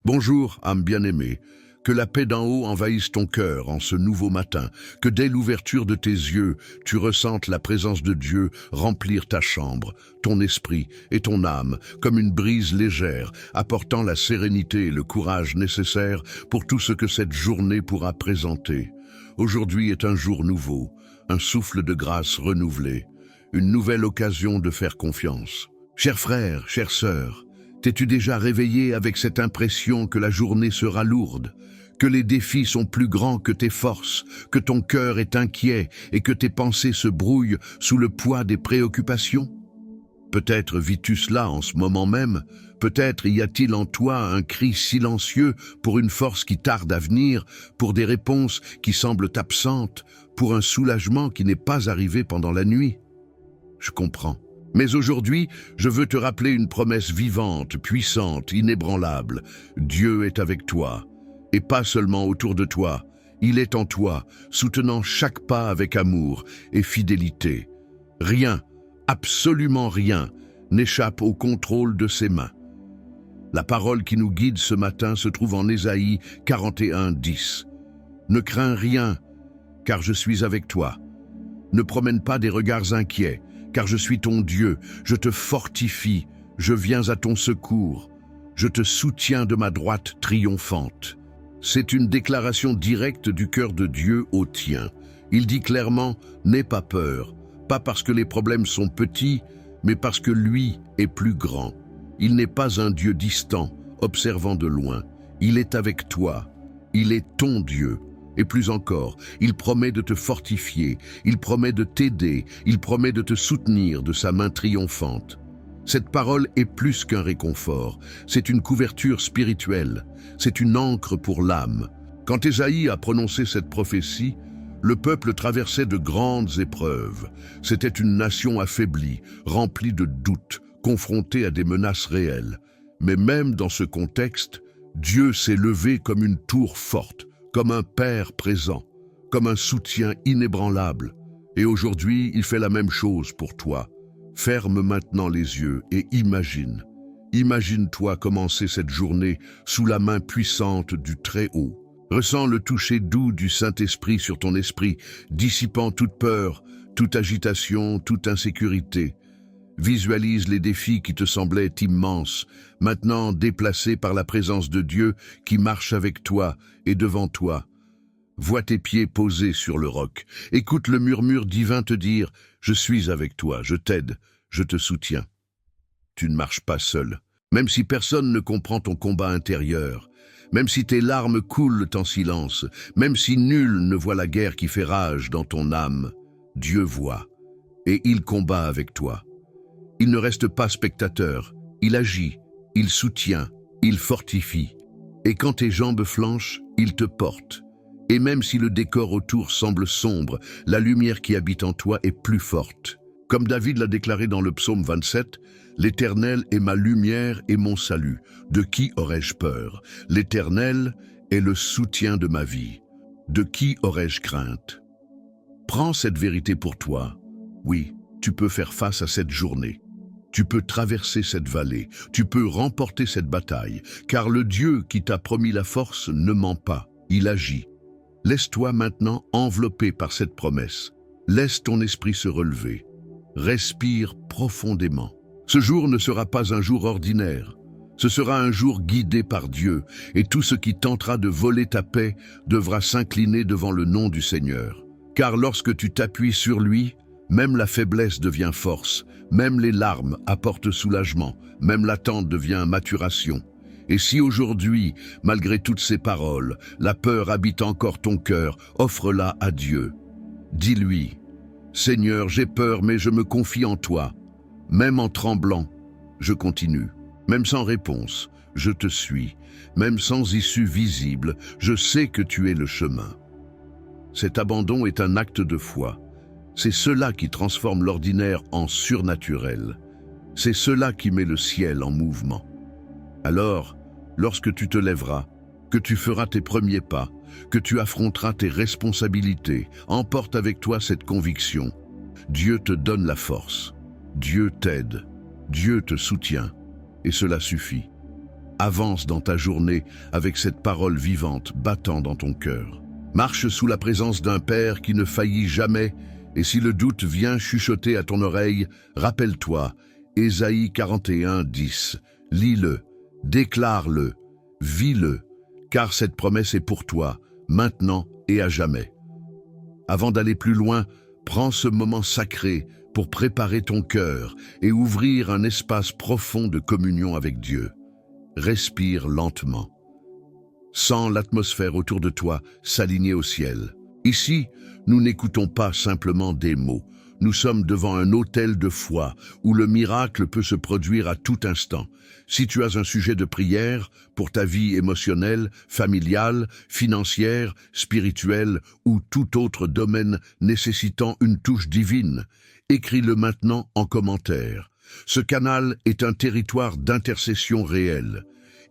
Bonjour, âme bien-aimée, que la paix d'en haut envahisse ton cœur en ce nouveau matin, que dès l'ouverture de tes yeux, tu ressentes la présence de Dieu remplir ta chambre, ton esprit et ton âme, comme une brise légère, apportant la sérénité et le courage nécessaires pour tout ce que cette journée pourra présenter. Aujourd'hui est un jour nouveau, un souffle de grâce renouvelé, une nouvelle occasion de faire confiance. Chers frères, chères sœurs, t'es-tu déjà réveillé avec cette impression que la journée sera lourde, que les défis sont plus grands que tes forces, que ton cœur est inquiet et que tes pensées se brouillent sous le poids des préoccupations? Peut-être vis-tu cela en ce moment même, peut-être y a-t-il en toi un cri silencieux pour une force qui tarde à venir, pour des réponses qui semblent absentes, pour un soulagement qui n'est pas arrivé pendant la nuit. Je comprends. Mais aujourd'hui, je veux te rappeler une promesse vivante, puissante, inébranlable. Dieu est avec toi, et pas seulement autour de toi. Il est en toi, soutenant chaque pas avec amour et fidélité. Rien, absolument rien, n'échappe au contrôle de ses mains. La parole qui nous guide ce matin se trouve en Ésaïe 41:10. Ne crains rien, car je suis avec toi. Ne promène pas des regards inquiets, car je suis ton Dieu, je te fortifie, je viens à ton secours, je te soutiens de ma droite triomphante. C'est une déclaration directe du cœur de Dieu au tien. Il dit clairement, n'aie pas peur, pas parce que les problèmes sont petits, mais parce que lui est plus grand. Il n'est pas un Dieu distant, observant de loin. Il est avec toi, il est ton Dieu. Et plus encore, il promet de te fortifier, il promet de t'aider, il promet de te soutenir de sa main triomphante. Cette parole est plus qu'un réconfort, c'est une couverture spirituelle, c'est une ancre pour l'âme. Quand Ésaïe a prononcé cette prophétie, le peuple traversait de grandes épreuves. C'était une nation affaiblie, remplie de doutes, confrontée à des menaces réelles. Mais même dans ce contexte, Dieu s'est levé comme une tour forte, comme un père présent, comme un soutien inébranlable. Et aujourd'hui, il fait la même chose pour toi. Ferme maintenant les yeux et imagine. Imagine-toi commencer cette journée sous la main puissante du Très-Haut. Ressens le toucher doux du Saint-Esprit sur ton esprit, dissipant toute peur, toute agitation, toute insécurité. Visualise les défis qui te semblaient immenses, maintenant déplacés par la présence de Dieu qui marche avec toi et devant toi. Vois tes pieds posés sur le roc. Écoute le murmure divin te dire « Je suis avec toi, je t'aide, je te soutiens ». Tu ne marches pas seul. Même si personne ne comprend ton combat intérieur, même si tes larmes coulent en silence, même si nul ne voit la guerre qui fait rage dans ton âme, Dieu voit et il combat avec toi. Il ne reste pas spectateur, il agit, il soutient, il fortifie. Et quand tes jambes flanchent, il te porte. Et même si le décor autour semble sombre, la lumière qui habite en toi est plus forte. Comme David l'a déclaré dans le psaume 27, « L'Éternel est ma lumière et mon salut. De qui aurais-je peur? L'Éternel est le soutien de ma vie. De qui aurais-je crainte ?» Prends cette vérité pour toi. Oui, tu peux faire face à cette journée. Tu peux traverser cette vallée, tu peux remporter cette bataille, car le Dieu qui t'a promis la force ne ment pas, il agit. Laisse-toi maintenant envelopper par cette promesse. Laisse ton esprit se relever. Respire profondément. Ce jour ne sera pas un jour ordinaire. Ce sera un jour guidé par Dieu, et tout ce qui tentera de voler ta paix devra s'incliner devant le nom du Seigneur. Car lorsque tu t'appuies sur lui, même la faiblesse devient force, même les larmes apportent soulagement, même l'attente devient maturation. Et si aujourd'hui, malgré toutes ces paroles, la peur habite encore ton cœur, offre-la à Dieu. Dis-lui, « Seigneur, j'ai peur, mais je me confie en toi. Même en tremblant, je continue. Même sans réponse, je te suis. Même sans issue visible, je sais que tu es le chemin. » Cet abandon est un acte de foi. C'est cela qui transforme l'ordinaire en surnaturel. C'est cela qui met le ciel en mouvement. Alors, lorsque tu te lèveras, que tu feras tes premiers pas, que tu affronteras tes responsabilités, emporte avec toi cette conviction. Dieu te donne la force. Dieu t'aide. Dieu te soutient. Et cela suffit. Avance dans ta journée avec cette parole vivante battant dans ton cœur. Marche sous la présence d'un Père qui ne faillit jamais, et si le doute vient chuchoter à ton oreille, rappelle-toi, Ésaïe 41, 10. Lis-le, déclare-le, vis-le, car cette promesse est pour toi, maintenant et à jamais. Avant d'aller plus loin, prends ce moment sacré pour préparer ton cœur et ouvrir un espace profond de communion avec Dieu. Respire lentement. Sens l'atmosphère autour de toi s'aligner au ciel. Ici, nous n'écoutons pas simplement des mots. Nous sommes devant un autel de foi où le miracle peut se produire à tout instant. Si tu as un sujet de prière pour ta vie émotionnelle, familiale, financière, spirituelle ou tout autre domaine nécessitant une touche divine, écris-le maintenant en commentaire. Ce canal est un territoire d'intercession réelle.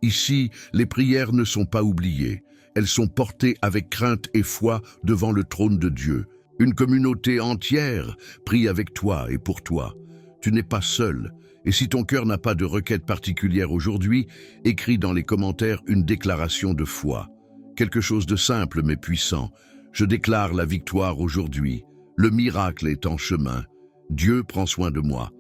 Ici, les prières ne sont pas oubliées. Elles sont portées avec crainte et foi devant le trône de Dieu. Une communauté entière prie avec toi et pour toi. Tu n'es pas seul. Et si ton cœur n'a pas de requête particulière aujourd'hui, écris dans les commentaires une déclaration de foi. Quelque chose de simple mais puissant. Je déclare la victoire aujourd'hui. Le miracle est en chemin. Dieu prend soin de moi.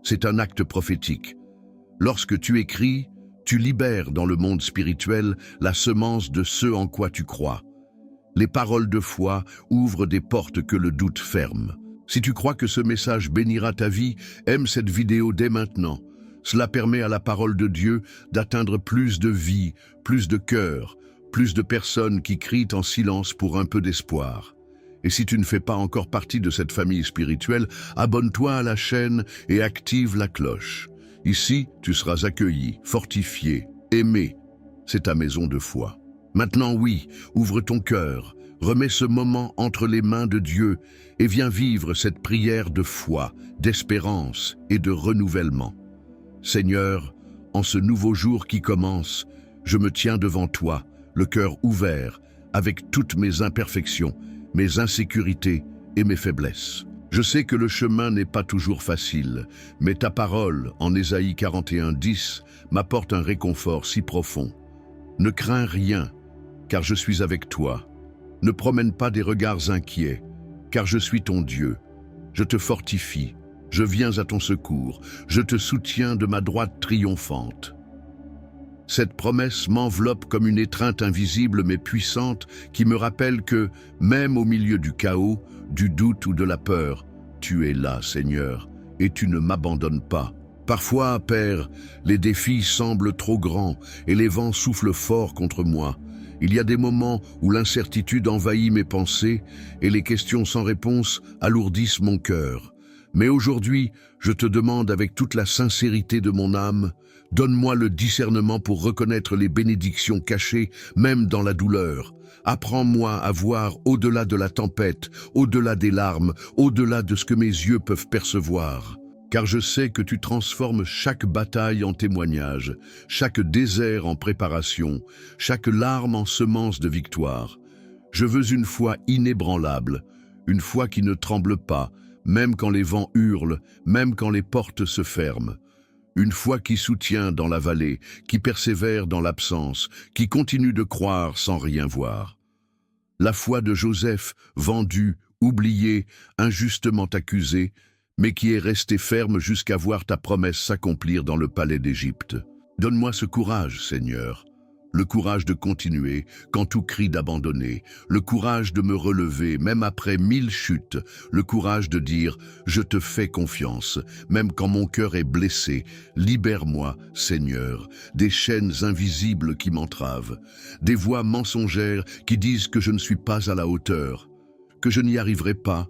C'est un acte prophétique. Lorsque tu écris, tu libères dans le monde spirituel la semence de ce en quoi tu crois. Les paroles de foi ouvrent des portes que le doute ferme. Si tu crois que ce message bénira ta vie, aime cette vidéo dès maintenant. Cela permet à la parole de Dieu d'atteindre plus de vies, plus de cœurs, plus de personnes qui crient en silence pour un peu d'espoir. Et si tu ne fais pas encore partie de cette famille spirituelle, abonne-toi à la chaîne et active la cloche. Ici, tu seras accueilli, fortifié, aimé. C'est ta maison de foi. Maintenant, oui, ouvre ton cœur, remets ce moment entre les mains de Dieu et viens vivre cette prière de foi, d'espérance et de renouvellement. Seigneur, en ce nouveau jour qui commence, je me tiens devant toi, le cœur ouvert, avec toutes mes imperfections, mes insécurités et mes faiblesses. Je sais que le chemin n'est pas toujours facile, mais ta parole, en Ésaïe 41, 10, m'apporte un réconfort si profond. Ne crains rien, car je suis avec toi. Ne promène pas des regards inquiets, car je suis ton Dieu. Je te fortifie, je viens à ton secours, je te soutiens de ma droite triomphante. Cette promesse m'enveloppe comme une étreinte invisible mais puissante qui me rappelle que, même au milieu du chaos, du doute ou de la peur, tu es là, Seigneur, et tu ne m'abandonnes pas. Parfois, Père, les défis semblent trop grands et les vents soufflent fort contre moi. Il y a des moments où l'incertitude envahit mes pensées et les questions sans réponse alourdissent mon cœur. Mais aujourd'hui, je te demande avec toute la sincérité de mon âme, donne-moi le discernement pour reconnaître les bénédictions cachées, même dans la douleur. Apprends-moi à voir au-delà de la tempête, au-delà des larmes, au-delà de ce que mes yeux peuvent percevoir. Car je sais que tu transformes chaque bataille en témoignage, chaque désert en préparation, chaque larme en semence de victoire. Je veux une foi inébranlable, une foi qui ne tremble pas, même quand les vents hurlent, même quand les portes se ferment. Une foi qui soutient dans la vallée, qui persévère dans l'absence, qui continue de croire sans rien voir. La foi de Joseph, vendu, oublié, injustement accusé, mais qui est resté ferme jusqu'à voir ta promesse s'accomplir dans le palais d'Égypte. Donne-moi ce courage, Seigneur, le courage de continuer quand tout crie d'abandonner, le courage de me relever même après 1000 chutes, le courage de dire « Je te fais confiance », même quand mon cœur est blessé. Libère-moi, Seigneur, des chaînes invisibles qui m'entravent, des voix mensongères qui disent que je ne suis pas à la hauteur, que je n'y arriverai pas,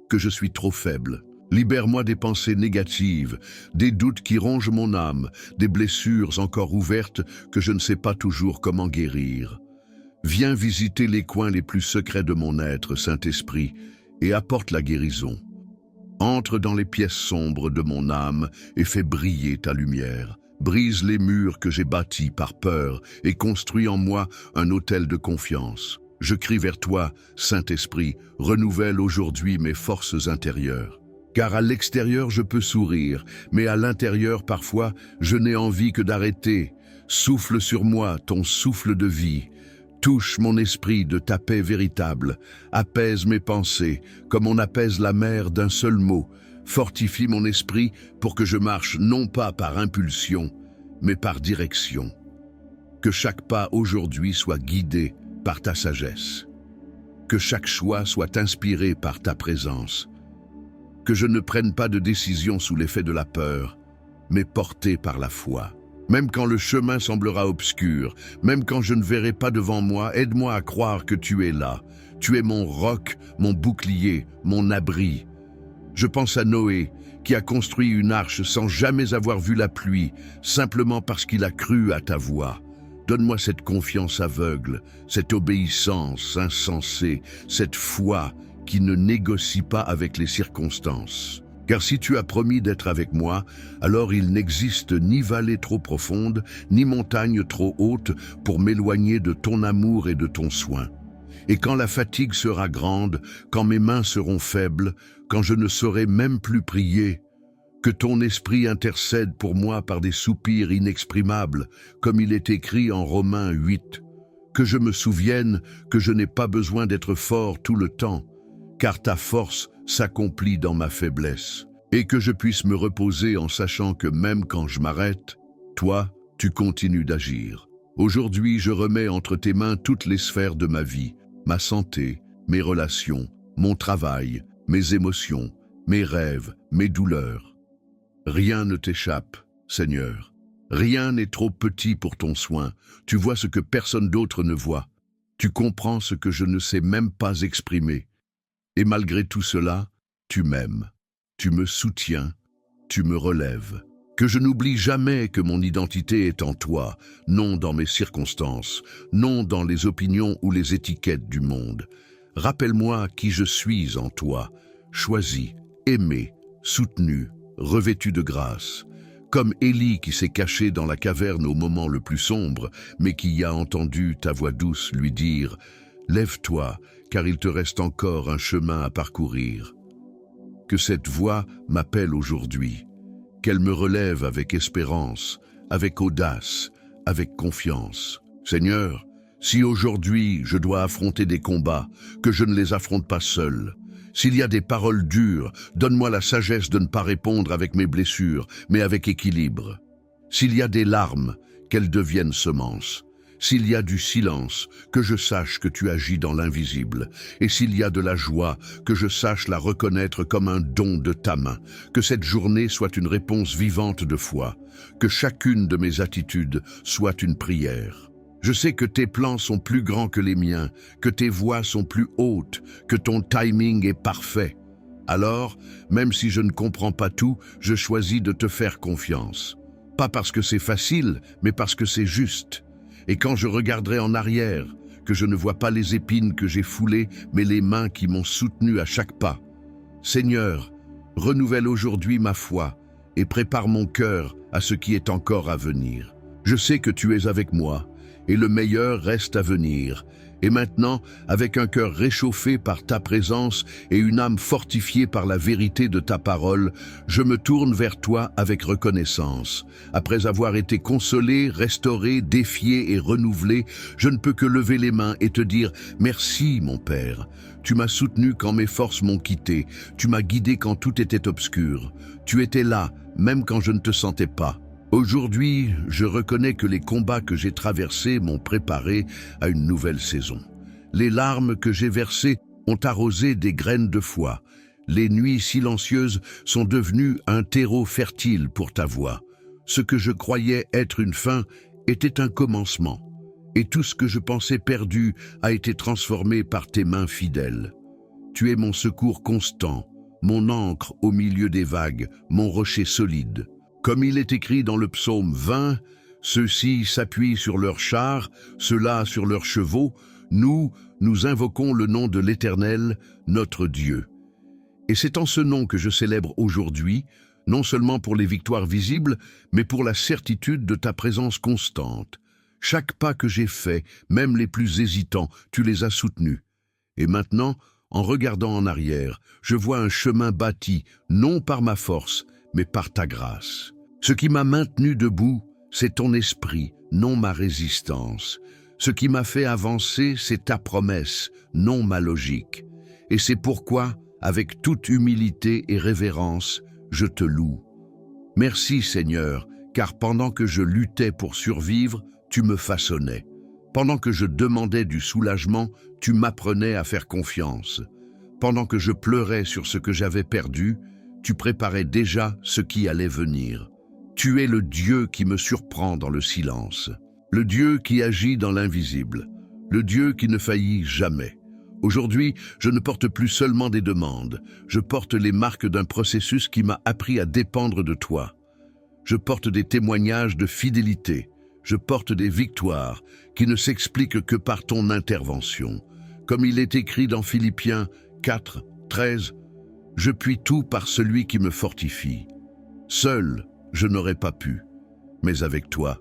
que je suis trop faible. Libère-moi des pensées négatives, des doutes qui rongent mon âme, des blessures encore ouvertes que je ne sais pas toujours comment guérir. Viens visiter les coins les plus secrets de mon être, Saint-Esprit, et apporte la guérison. Entre dans les pièces sombres de mon âme et fais briller ta lumière. Brise les murs que j'ai bâtis par peur et construis en moi un autel de confiance. Je crie vers toi, Saint-Esprit, renouvelle aujourd'hui mes forces intérieures. Car à l'extérieur je peux sourire, mais à l'intérieur parfois je n'ai envie que d'arrêter. Souffle sur moi ton souffle de vie. Touche mon esprit de ta paix véritable. Apaise mes pensées, comme on apaise la mer d'un seul mot. Fortifie mon esprit pour que je marche non pas par impulsion, mais par direction. Que chaque pas aujourd'hui soit guidé par ta sagesse. Que chaque choix soit inspiré par ta présence. Que je ne prenne pas de décision sous l'effet de la peur, mais porté par la foi. Même quand le chemin semblera obscur, même quand je ne verrai pas devant moi, aide-moi à croire que tu es là. Tu es mon roc, mon bouclier, mon abri. Je pense à Noé, qui a construit une arche sans jamais avoir vu la pluie, simplement parce qu'il a cru à ta voix. Donne-moi cette confiance aveugle, cette obéissance insensée, cette foi qui ne négocie pas avec les circonstances. Car si tu as promis d'être avec moi, alors il n'existe ni vallée trop profonde, ni montagne trop haute pour m'éloigner de ton amour et de ton soin. Et quand la fatigue sera grande, quand mes mains seront faibles, quand je ne saurai même plus prier, que ton esprit intercède pour moi par des soupirs inexprimables, comme il est écrit en Romains 8. Que je me souvienne que je n'ai pas besoin d'être fort tout le temps, car ta force s'accomplit dans ma faiblesse, et que je puisse me reposer en sachant que même quand je m'arrête, toi, tu continues d'agir. Aujourd'hui, je remets entre tes mains toutes les sphères de ma vie, ma santé, mes relations, mon travail, mes émotions, mes rêves, mes douleurs. Rien ne t'échappe, Seigneur. Rien n'est trop petit pour ton soin. Tu vois ce que personne d'autre ne voit. Tu comprends ce que je ne sais même pas exprimer. Et malgré tout cela, tu m'aimes, tu me soutiens, tu me relèves. Que je n'oublie jamais que mon identité est en toi, non dans mes circonstances, non dans les opinions ou les étiquettes du monde. Rappelle-moi qui je suis en toi, choisi, aimé, soutenu, revêtu de grâce. Comme Élie qui s'est caché dans la caverne au moment le plus sombre, mais qui a entendu ta voix douce lui dire « Lève-toi, car il te reste encore un chemin à parcourir. » Que cette voix m'appelle aujourd'hui, qu'elle me relève avec espérance, avec audace, avec confiance. Seigneur, si aujourd'hui je dois affronter des combats, que je ne les affronte pas seul. S'il y a des paroles dures, donne-moi la sagesse de ne pas répondre avec mes blessures, mais avec équilibre. S'il y a des larmes, qu'elles deviennent semences. S'il y a du silence, que je sache que tu agis dans l'invisible. Et s'il y a de la joie, que je sache la reconnaître comme un don de ta main. Que cette journée soit une réponse vivante de foi. Que chacune de mes attitudes soit une prière. Je sais que tes plans sont plus grands que les miens, que tes voies sont plus hautes, que ton timing est parfait. Alors, même si je ne comprends pas tout, je choisis de te faire confiance. Pas parce que c'est facile, mais parce que c'est juste. Et quand je regarderai en arrière, que je ne vois pas les épines que j'ai foulées, mais les mains qui m'ont soutenu à chaque pas. Seigneur, renouvelle aujourd'hui ma foi et prépare mon cœur à ce qui est encore à venir. Je sais que tu es avec moi et le meilleur reste à venir. Et maintenant, avec un cœur réchauffé par ta présence et une âme fortifiée par la vérité de ta parole, je me tourne vers toi avec reconnaissance. Après avoir été consolé, restauré, défié et renouvelé, je ne peux que lever les mains et te dire « Merci, mon Père. Tu m'as soutenu quand mes forces m'ont quitté. Tu m'as guidé quand tout était obscur. Tu étais là, même quand je ne te sentais pas. » Aujourd'hui, je reconnais que les combats que j'ai traversés m'ont préparé à une nouvelle saison. Les larmes que j'ai versées ont arrosé des graines de foi. Les nuits silencieuses sont devenues un terreau fertile pour ta voix. Ce que je croyais être une fin était un commencement. Et tout ce que je pensais perdu a été transformé par tes mains fidèles. Tu es mon secours constant, mon ancre au milieu des vagues, mon rocher solide. Comme il est écrit dans le psaume 20, « Ceux-ci s'appuient sur leurs chars, ceux-là sur leurs chevaux. Nous invoquons le nom de l'Éternel, notre Dieu. » Et c'est en ce nom que je célèbre aujourd'hui, non seulement pour les victoires visibles, mais pour la certitude de ta présence constante. Chaque pas que j'ai fait, même les plus hésitants, tu les as soutenus. Et maintenant, en regardant en arrière, je vois un chemin bâti, non par ma force, mais par ta grâce. Ce qui m'a maintenu debout, c'est ton esprit, non ma résistance. Ce qui m'a fait avancer, c'est ta promesse, non ma logique. Et c'est pourquoi, avec toute humilité et révérence, je te loue. Merci Seigneur, car pendant que je luttais pour survivre, tu me façonnais. Pendant que je demandais du soulagement, tu m'apprenais à faire confiance. Pendant que je pleurais sur ce que j'avais perdu, tu préparais déjà ce qui allait venir. Tu es le Dieu qui me surprend dans le silence, le Dieu qui agit dans l'invisible, le Dieu qui ne faillit jamais. Aujourd'hui, je ne porte plus seulement des demandes, je porte les marques d'un processus qui m'a appris à dépendre de toi. Je porte des témoignages de fidélité, je porte des victoires qui ne s'expliquent que par ton intervention. Comme il est écrit dans Philippiens 4, 13, « Je puis tout par celui qui me fortifie. Seul, je n'aurais pas pu, mais avec toi,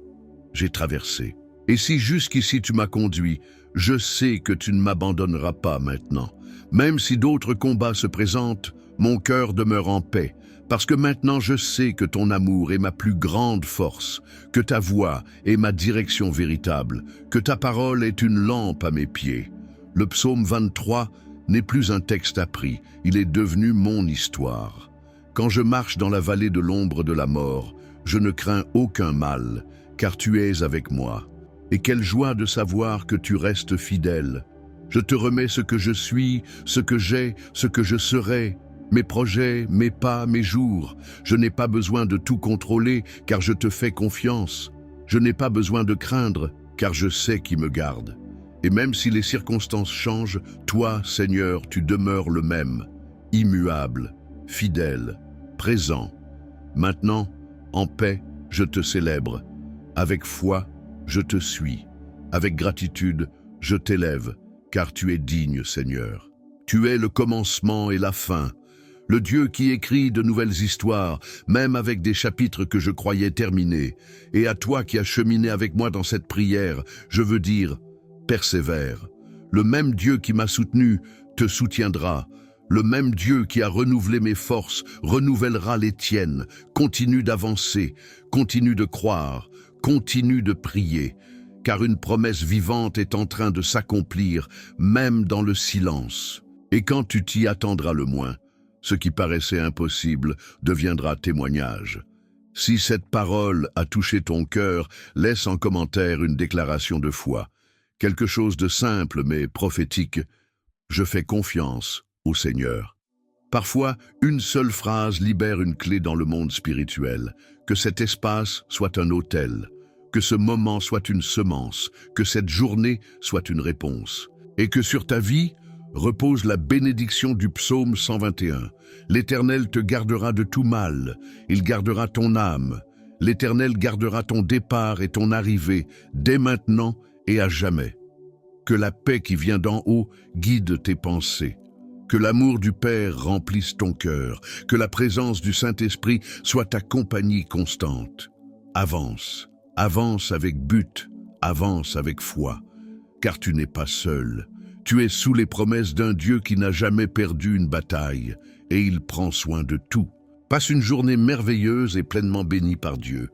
j'ai traversé. Et si jusqu'ici tu m'as conduit, je sais que tu ne m'abandonneras pas maintenant. Même si d'autres combats se présentent, mon cœur demeure en paix, parce que maintenant je sais que ton amour est ma plus grande force, que ta voix est ma direction véritable, que ta parole est une lampe à mes pieds. » Le psaume 23 n'est plus un texte appris, il est devenu mon histoire. Quand je marche dans la vallée de l'ombre de la mort, je ne crains aucun mal, car tu es avec moi. Et quelle joie de savoir que tu restes fidèle. Je te remets ce que je suis, ce que j'ai, ce que je serai, mes projets, mes pas, mes jours. Je n'ai pas besoin de tout contrôler, car je te fais confiance. Je n'ai pas besoin de craindre, car je sais qui me garde. Et même si les circonstances changent, toi, Seigneur, tu demeures le même, immuable, fidèle, présent. Maintenant, en paix, je te célèbre. Avec foi, je te suis. Avec gratitude, je t'élève, car tu es digne, Seigneur. Tu es le commencement et la fin, le Dieu qui écrit de nouvelles histoires, même avec des chapitres que je croyais terminés. Et à toi qui as cheminé avec moi dans cette prière, je veux dire, persévère. Le même Dieu qui m'a soutenu te soutiendra. Le même Dieu qui a renouvelé mes forces renouvellera les tiennes. Continue d'avancer, continue de croire, continue de prier, car une promesse vivante est en train de s'accomplir, même dans le silence. Et quand tu t'y attendras le moins, ce qui paraissait impossible deviendra témoignage. Si cette parole a touché ton cœur, laisse en commentaire une déclaration de foi. Quelque chose de simple mais prophétique. Je fais confiance au Seigneur. Parfois, une seule phrase libère une clé dans le monde spirituel. Que cet espace soit un autel, que ce moment soit une semence, que cette journée soit une réponse. Et que sur ta vie repose la bénédiction du psaume 121. L'Éternel te gardera de tout mal, il gardera ton âme. L'Éternel gardera ton départ et ton arrivée, dès maintenant et à jamais. Que la paix qui vient d'en haut guide tes pensées. Que l'amour du Père remplisse ton cœur. Que la présence du Saint-Esprit soit ta compagnie constante. Avance, avance avec but, avance avec foi. Car tu n'es pas seul. Tu es sous les promesses d'un Dieu qui n'a jamais perdu une bataille, et il prend soin de tout. Passe une journée merveilleuse et pleinement bénie par Dieu.